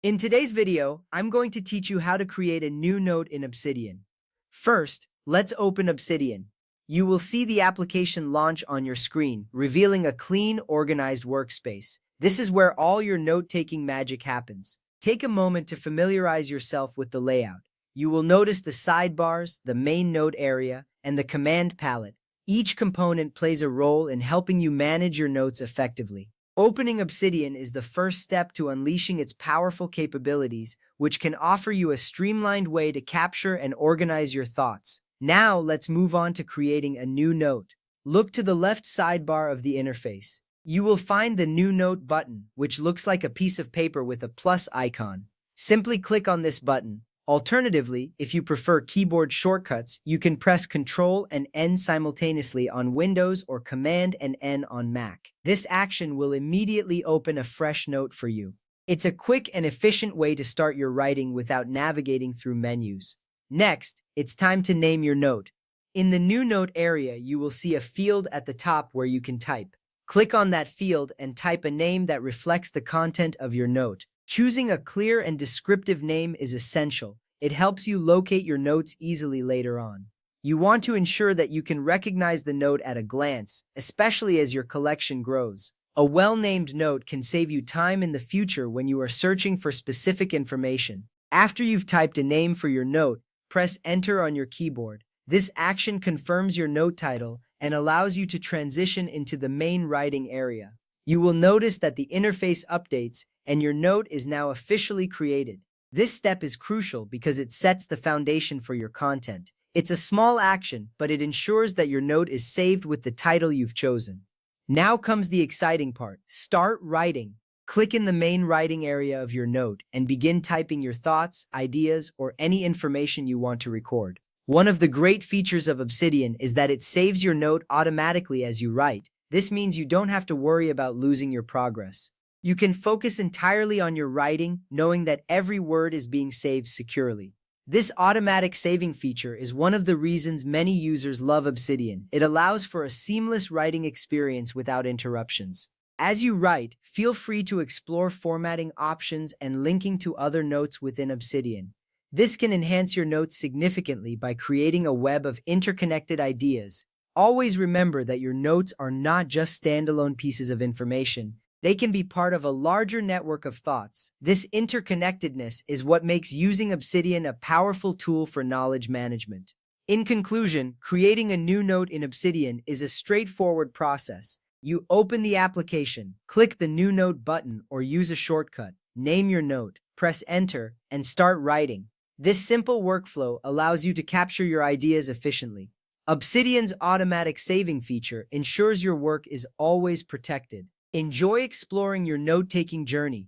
In today's video, I'm going to teach you how to create a new note in Obsidian. First, let's open Obsidian. You will see the application launch on your screen, revealing a clean, organized workspace. This is where all your note-taking magic happens. Take a moment to familiarize yourself with the layout. You will notice the sidebars, the main note area, and the command palette. Each component plays a role in helping you manage your notes effectively. Opening Obsidian is the first step to unleashing its powerful capabilities, which can offer you a streamlined way to capture and organize your thoughts. Now, let's move on to creating a new note. Look to the left sidebar of the interface. You will find the New Note button, which looks like a piece of paper with a plus icon. Simply click on this button. Alternatively, if you prefer keyboard shortcuts, you can press Ctrl and N simultaneously on Windows or Command and N on Mac. This action will immediately open a fresh note for you. It's a quick and efficient way to start your writing without navigating through menus. Next, it's time to name your note. In the New Note area, you will see a field at the top where you can type. Click on that field and type a name that reflects the content of your note. Choosing a clear and descriptive name is essential. It helps you locate your notes easily later on. You want to ensure that you can recognize the note at a glance, especially as your collection grows. A well-named note can save you time in the future when you are searching for specific information. After you've typed a name for your note, press Enter on your keyboard. This action confirms your note title and allows you to transition into the main writing area. You will notice that the interface updates and your note is now officially created. This step is crucial because it sets the foundation for your content. It's a small action, but it ensures that your note is saved with the title you've chosen. Now comes the exciting part. Start writing. Click in the main writing area of your note and begin typing your thoughts, ideas, or any information you want to record. One of the great features of Obsidian is that it saves your note automatically as you write. This means you don't have to worry about losing your progress. You can focus entirely on your writing, knowing that every word is being saved securely. This automatic saving feature is one of the reasons many users love Obsidian. It allows for a seamless writing experience without interruptions. As you write, feel free to explore formatting options and linking to other notes within Obsidian. This can enhance your notes significantly by creating a web of interconnected ideas. Always remember that your notes are not just standalone pieces of information. They can be part of a larger network of thoughts. This interconnectedness is what makes using Obsidian a powerful tool for knowledge management. In conclusion, creating a new note in Obsidian is a straightforward process. You open the application, click the New Note button or use a shortcut, name your note, press Enter, and start writing. This simple workflow allows you to capture your ideas efficiently. Obsidian's automatic saving feature ensures your work is always protected. Enjoy exploring your note-taking journey.